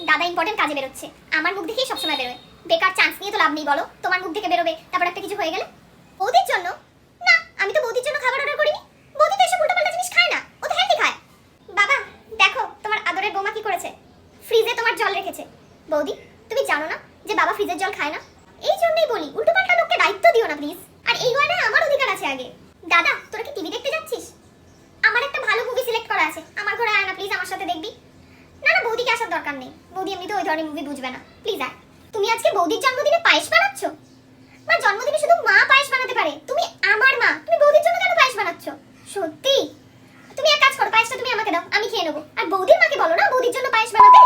দাদা ইম্পর্টেন্ট কাজে বেরোচ্ছে, আমার মুখ দেখেই সবসময় বেরোয়। বেকার চান্স নিয়ে তো লাভ নেই বলো, তোমার মুখ থেকে বেরোবে, তারপর একটা কিছু হয়ে গেলে। বৌদির জন্য? না, আমি তো বৌদির জন্য খাবার অর্ডার করিনি। বৌদি তো এসব উল্টোপাল্টা জিনিস খায় না, ও তো হেলদি খায়। বাবা দেখো তোমার আদরের বৌমা কি করেছে, ফ্রিজে তোমার জল রেখেছে। বৌদি তুমি জানো না যে বাবা ফ্রিজের জল খায় না? এই জন্যই বলি উল্টোপাল্টা লোককে দায়িত্ব দিও না প্লিজ। আর এই গয়নায় আমার অধিকার আছে আগে। দাদা তোরা কি টিভি দেখতে যাচ্ছিস? আমার একটা ভালো মুভি সিলেক্ট করা আছে, আমার ঘরে আয় না প্লিজ, আমার সাথে দেখবি। না না, বৌদিকে আসার দরকার নেই, বৌদি এমনিতে ওই ধরনের মুভি বুঝবে না, প্লিজ আয়। তুমি আজকে বৌদির জন্মদিনে পায়েস বানাচ্ছ? মা জন্মদিনে শুধু মা পায়েস বানাতে পারে, তুমি আমার মা, তুমি বৌদির জন্য কেন পায়েস বানাচ্ছ? সত্যি? তুমি এক কাজ করো, পায়েসটা তুমি আমাকে দাও, আমি খেয়ে নেবো। আর বৌদির মাকে বলো না বৌদির জন্য পায়েস বানাতে।